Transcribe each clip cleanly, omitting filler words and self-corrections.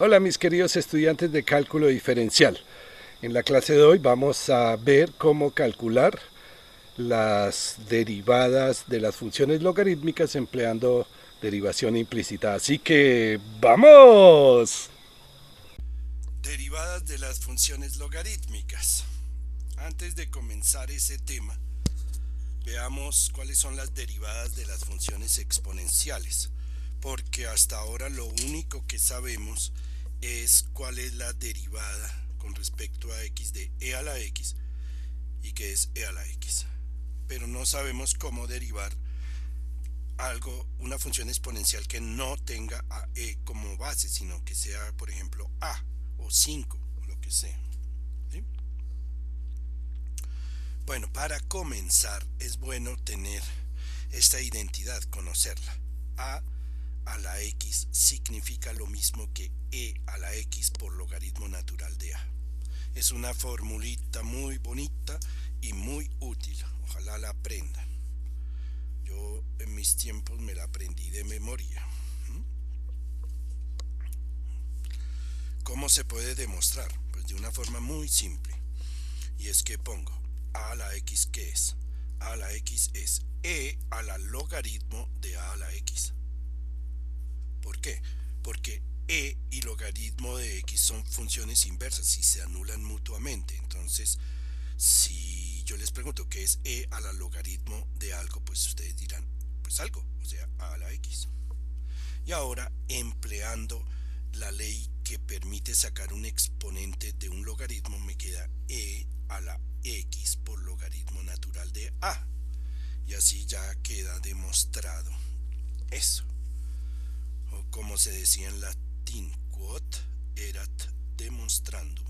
Hola mis queridos estudiantes de cálculo diferencial. En la clase de hoy vamos a ver cómo calcular las derivadas de las funciones logarítmicas empleando derivación implícita. Así que ¡vamos! Derivadas de las funciones logarítmicas. Antes de comenzar ese tema, veamos cuáles son las derivadas de las funciones exponenciales, porque hasta ahora lo único que sabemos es cuál es la derivada con respecto a x de e a la x y que es e a la x, pero no sabemos cómo derivar algo, una función exponencial que no tenga a e como base, sino que sea, por ejemplo, a o 5 o lo que sea, ¿sí? Bueno, para comenzar es bueno tener esta identidad, conocerla. A la x significa lo mismo que e a la x por logaritmo natural de a. Es una formulita muy bonita y muy útil. Ojalá la aprendan. Yo en mis tiempos me la aprendí de memoria. ¿Cómo se puede demostrar? Pues de una forma muy simple. Y es que pongo a la x, ¿qué es? A la x es e a la logaritmo de a la x. ¿Por qué? Porque e y logaritmo de x son funciones inversas y se anulan mutuamente. Entonces, si yo les pregunto qué es e a la logaritmo de algo, pues ustedes dirán, pues algo, o sea, a la x. Y ahora, empleando la ley que permite sacar un exponente de un logaritmo, me queda e a la x por logaritmo natural de a. Y así ya queda demostrado eso. O como se decía en latín, quod erat demonstrandum.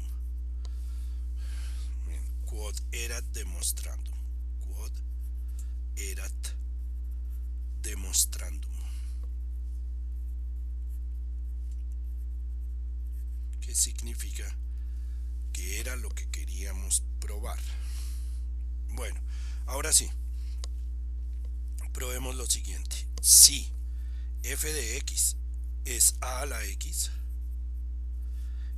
Quod erat demonstrandum. Quod erat demonstrandum. ¿Qué significa? Que era lo que queríamos probar. Bueno, ahora sí, probemos lo siguiente. Si f de x es a la x,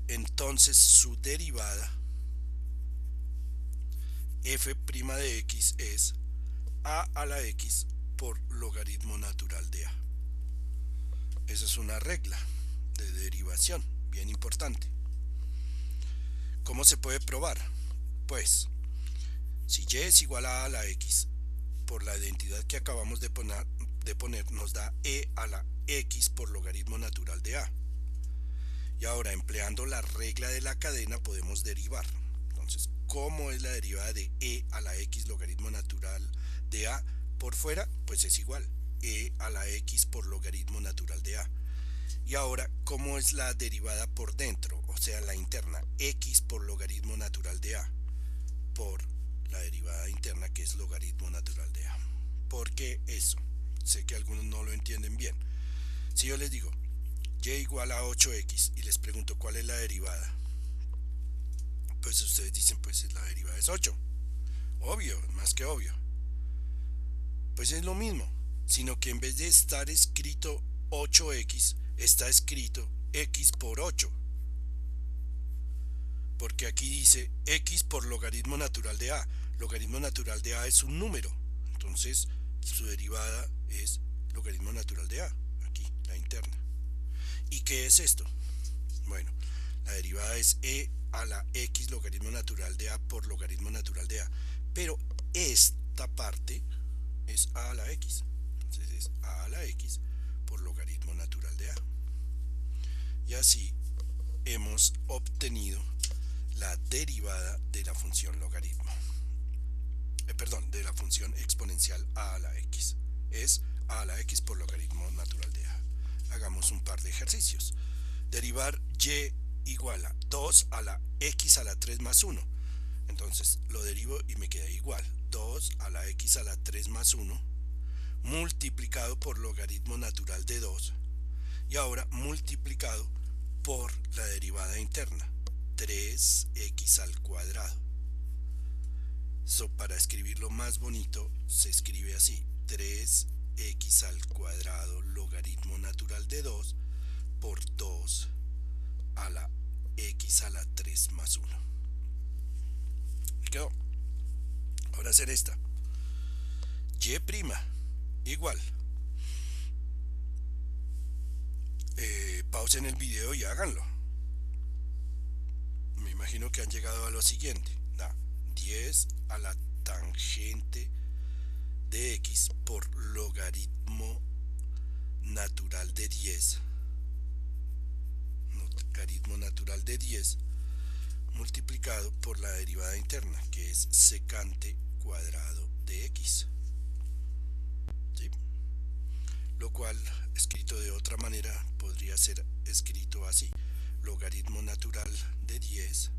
entonces su derivada f' de x es a la x por logaritmo natural de a. Esa es una regla de derivación bien importante. ¿Cómo se puede probar? Pues, si y es igual a la x, por la identidad que acabamos de poner nos da e a la x por logaritmo natural de a. Y ahora, empleando la regla de la cadena, podemos derivar. Entonces, ¿cómo es la derivada de e a la x logaritmo natural de a por fuera? Pues es igual, e a la x por logaritmo natural de a. Y ahora, ¿cómo es la derivada por dentro? O sea, la interna, x por logaritmo natural de a por la derivada interna, que es logaritmo natural de a. ¿Por qué eso? Sé que algunos no lo entienden bien. Si yo les digo y igual a 8x y les pregunto cuál es la derivada, pues ustedes dicen, pues la derivada es 8. Obvio, más que obvio. Pues es lo mismo, sino que en vez de estar escrito 8x, está escrito x por 8. Porque aquí dice x por logaritmo natural de a. Logaritmo natural de a es un número. Entonces, su derivada es logaritmo natural de a. Aquí, la interna. ¿Y qué es esto? Bueno, la derivada es e a la x logaritmo natural de a por logaritmo natural de a. Pero esta parte es a la x. Entonces es a la x por logaritmo natural de a. Y así hemos obtenido la derivada de la función logaritmo. De la función exponencial a la x. Es a la x por logaritmo natural de a. Hagamos un par de ejercicios. Derivar y igual a 2 a la x a la 3 más 1. Entonces lo derivo y me queda igual. 2 a la x a la 3 más 1 multiplicado por logaritmo natural de 2 y ahora multiplicado por la derivada interna, 3x al cuadrado. So, para escribirlo más bonito se escribe así: 3x al cuadrado logaritmo natural de 2 por 2 x a la 3 más 1. ¿Quedó? Ahora hacer esta. Y' igual. Pausen el video y háganlo. Me imagino que han llegado a lo siguiente. Da 10 a la tangente de x por logaritmo natural de 10. Logaritmo natural de 10 multiplicado por la derivada interna, que es secante cuadrado de x. ¿Sí? Lo cual, escrito de otra manera, podría ser escrito así: logaritmo natural de 10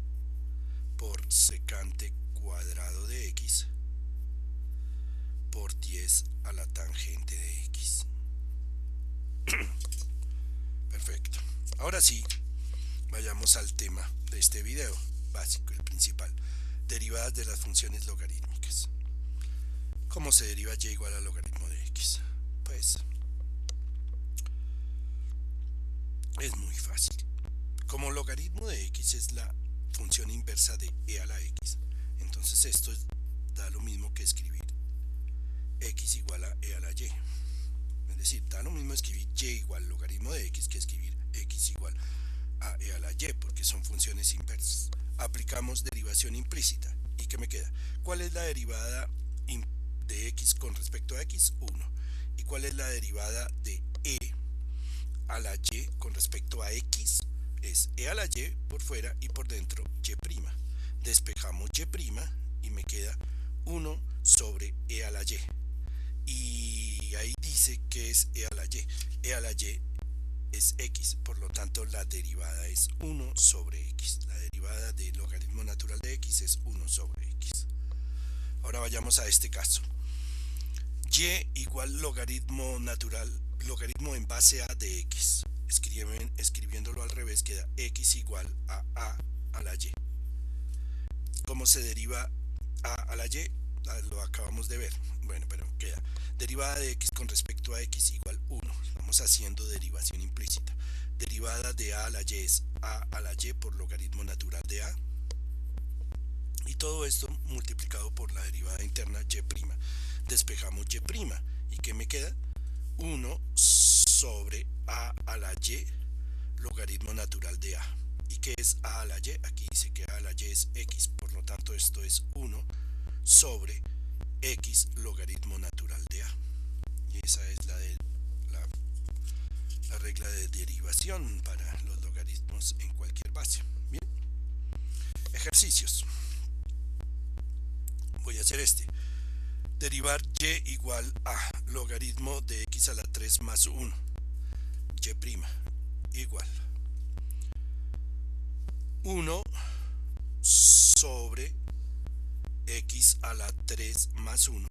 por secante cuadrado de x por 10 a la tangente de x. Perfecto. Ahora sí, vayamos al tema de este video básico, el principal: derivadas de las funciones logarítmicas. ¿Cómo se deriva y igual al logaritmo de x? Pues es muy fácil. Como logaritmo de x es la función inversa de e a la x, entonces esto da lo mismo que escribir x igual a e a la y. Es decir, da lo mismo escribir y igual logaritmo de x que escribir x igual a e a la y, porque son funciones inversas. Aplicamos derivación implícita. ¿Y qué me queda? ¿Cuál es la derivada de x con respecto a x? 1. ¿Y cuál es la derivada de e a la y con respecto a x? Es e a la y por fuera y por dentro y'. Despejamos y' y me queda 1 sobre e a la y. Y ahí dice que es e a la y. E a la y es x, por lo tanto la derivada es 1 sobre x. La derivada del logaritmo natural de x es 1 sobre x. Ahora vayamos a este caso. Y igual logaritmo natural, logaritmo en base a de x. Escribiéndolo al revés queda x igual a la y. ¿Cómo se deriva a la y? Lo acabamos de ver. Bueno, pero queda derivada de x con respecto a x igual 1. Estamos haciendo derivación implícita. Derivada de a la y es a la y por logaritmo natural de a. Y todo esto multiplicado por la derivada interna y'. Despejamos y'. ¿Y qué me queda? 1 sobre a la y logaritmo natural de a. ¿Y qué es a la y? Aquí dice que a la y es x, por lo tanto esto es 1 sobre x logaritmo natural de a. Y esa es la regla de derivación para los logaritmos en cualquier base. Bien. Ejercicios. Voy a hacer este. Derivar y igual a logaritmo de x a la 3 más 1. Y' igual 1 sobre x a la 3 más 1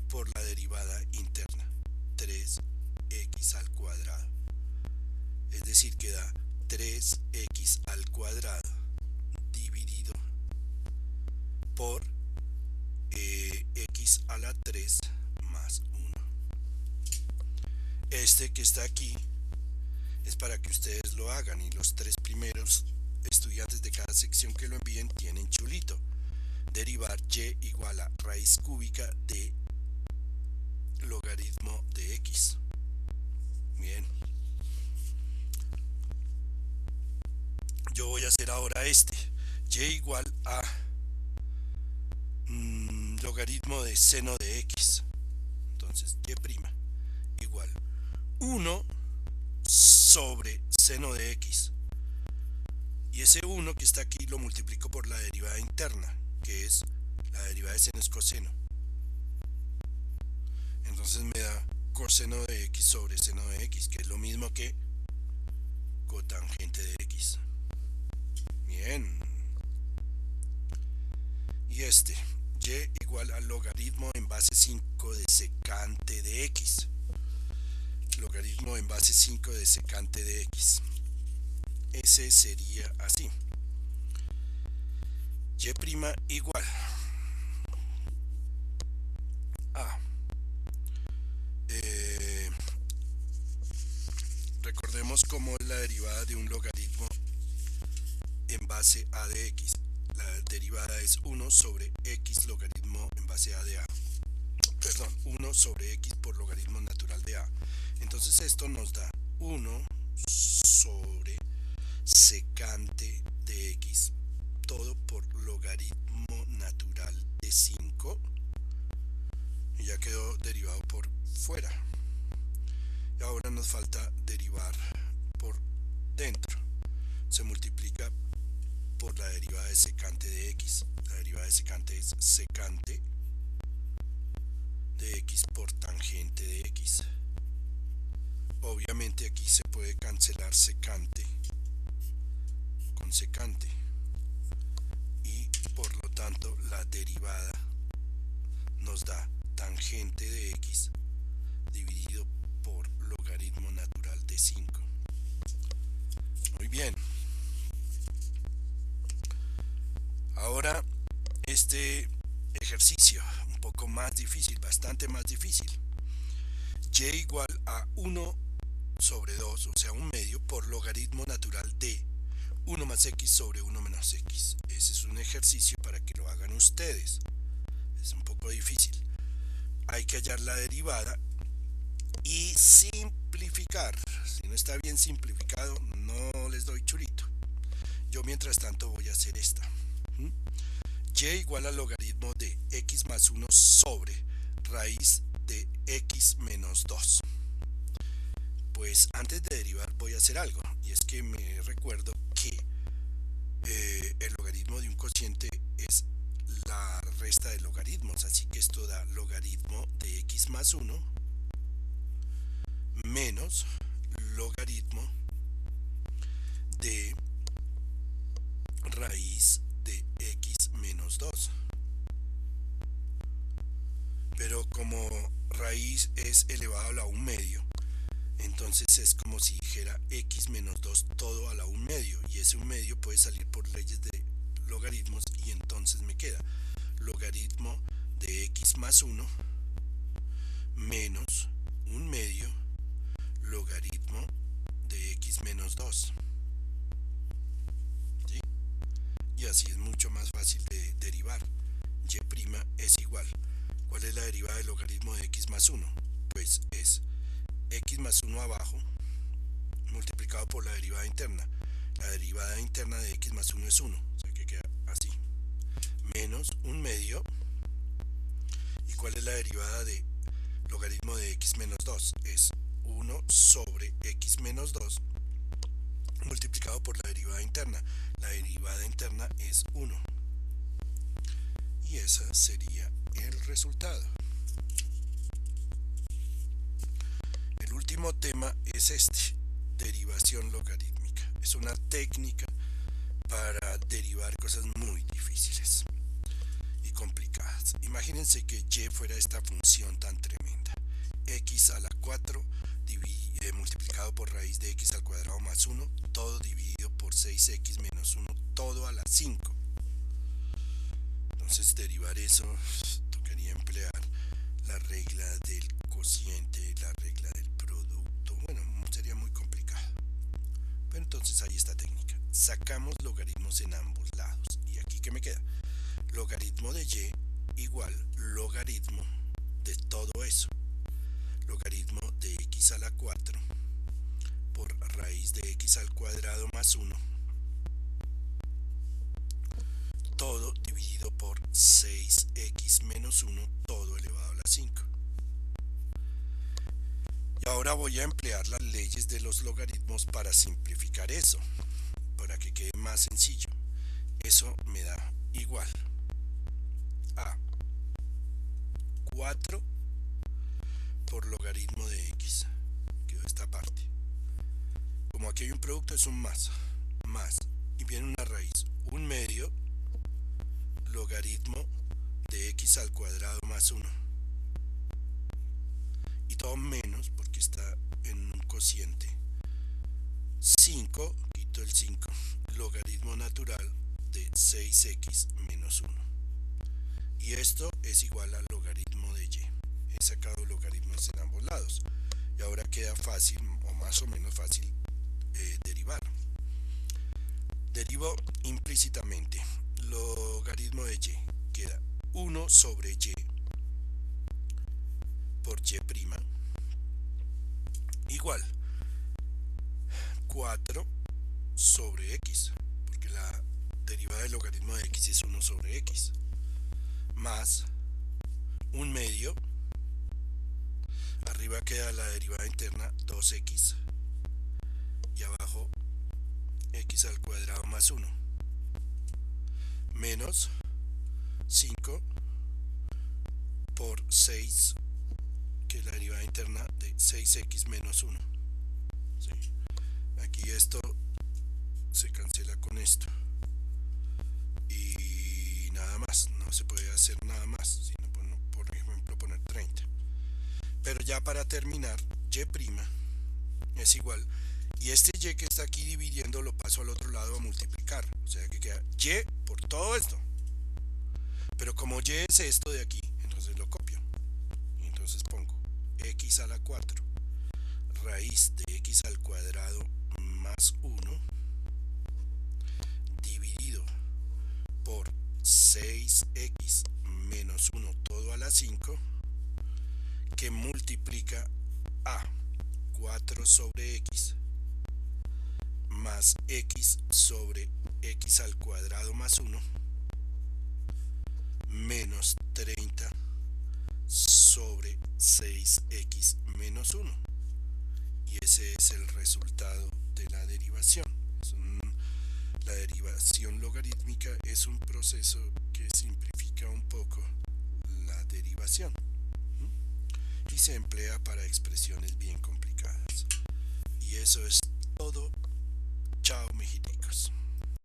por la derivada interna, 3x al cuadrado. Es decir, que da 3x al cuadrado dividido por x a la 3 más 1. Este que está aquí es para que ustedes lo hagan, y los 3 primeros estudiantes de cada sección que lo envíen tienen chulito. Derivar y igual a raíz cúbica de logaritmo de x. Bien. Yo voy a hacer ahora este. Y igual a logaritmo de seno de x. Entonces y' igual 1 sobre seno de x. Y ese 1 que está aquí lo multiplico por la derivada interna, que es la derivada de seno es coseno. Entonces me da coseno de x sobre seno de x, que es lo mismo que cotangente de x. Bien. Y este, y igual al logaritmo en base 5 de secante de x. Logaritmo en base 5 de secante de x. Ese sería así. Y' igual a recordemos cómo es la derivada de un logaritmo en base base a de x. La derivada es 1 sobre x logaritmo en base a de a. Perdón, 1 sobre x por logaritmo natural de a. Entonces esto nos da 1 sobre secante de x, todo por logaritmo natural de 5, y ya quedó derivado por fuera. Y ahora nos falta derivar por dentro. Se multiplica por la derivada de secante de x. La derivada de secante es secante de x por tangente de x. Obviamente aquí se puede cancelar secante con secante, y por lo tanto la derivada nos da tangente de x dividido por logaritmo natural de 5. Muy bien. Ahora este ejercicio un poco más difícil, bastante más difícil. Y igual a 1 sobre 2, o sea, un medio, por logaritmo natural de 1 más x sobre 1 menos x. Ese es un ejercicio para que lo hagan ustedes. Es un poco difícil. Hay que hallar la derivada y simplificar. Si no está bien simplificado, no les doy churito. Yo mientras tanto voy a hacer esta. Y igual al logaritmo de x más 1 sobre raíz de x menos 2. Pues antes de derivar voy a hacer algo, y es que me recuerdo que el logaritmo de un cociente es la resta de logaritmos, así que esto da logaritmo de x más 1 menos logaritmo de raíz de x menos 2. Pero como raíz es elevado a la 1 medio, entonces es como si dijera x menos 2 todo a la 1 medio, y ese 1 medio puede salir por leyes de logaritmos, y entonces me queda logaritmo de x más 1 menos 1 medio logaritmo de x menos 2. ¿Sí? Y así es mucho más fácil de derivar. Y' es igual. ¿Cuál es la derivada del logaritmo de x más 1? Pues es x más 1 abajo multiplicado por la derivada interna. La derivada interna de x más 1 es 1, o sea que queda así, menos 1 medio. ¿Y cuál es la derivada de logaritmo de x menos 2? Es 1 sobre x menos 2 multiplicado por la derivada interna. La derivada interna es 1. Y ese sería el resultado. El último tema es este, derivación logarítmica. Es una técnica para derivar cosas muy difíciles y complicadas. Imagínense que y fuera esta función tan tremenda. X a la 4 multiplicado por raíz de x al cuadrado más 1, todo dividido por 6x menos 1, todo a la 5. Entonces derivar eso tocaría emplear la regla del cociente, la regla del producto. Bueno, sería muy complicado. Pero entonces hay esta técnica. Sacamos logaritmos en ambos lados. ¿Y aquí qué me queda? Logaritmo de y igual logaritmo de todo eso. Logaritmo de x a la 4 por raíz de x al cuadrado más 1, todo dividido por 6x menos 1, todo elevado a la 5. Y ahora voy a emplear las leyes de los logaritmos para simplificar eso, para que quede más sencillo. Eso me da igual a 4 por logaritmo de x. Quedó esta parte. Como aquí hay un producto, es un más, y viene una raíz, 1 medio logaritmo de x al cuadrado más 1, y todo menos porque está en un cociente. 5, quito el 5, logaritmo natural de 6x menos 1, y esto es igual al logaritmo de y. He sacado logaritmos en ambos lados, y ahora queda fácil, o más o menos fácil, derivar. Derivo implícitamente. Logaritmo de y queda 1 sobre y por y' igual 4 sobre x, porque la derivada del logaritmo de x es 1 sobre x, más un medio, arriba queda la derivada interna 2x y abajo x al cuadrado más 1, menos 5 por 6, que es la derivada interna de 6x menos 1. ¿Sí? Aquí esto se cancela con esto y nada más, no se puede hacer nada más, sino por ejemplo poner 30. Pero ya para terminar, y' es igual, y este y que está aquí dividiendo lo paso al otro lado a multiplicar, o sea que queda y por todo esto, pero como y es esto de aquí, entonces lo copio y entonces pongo x a la 4 raíz de x al cuadrado más 1 dividido por 6x menos 1 todo a la 5, que multiplica a 4 sobre x más x sobre x al cuadrado más 1 menos 30 sobre 6x menos 1. Y ese es el resultado de la derivación. La derivación logarítmica es un proceso que simplifica un poco la derivación y se emplea para expresiones bien complicadas. Y eso es todo. Chao, mexiticos.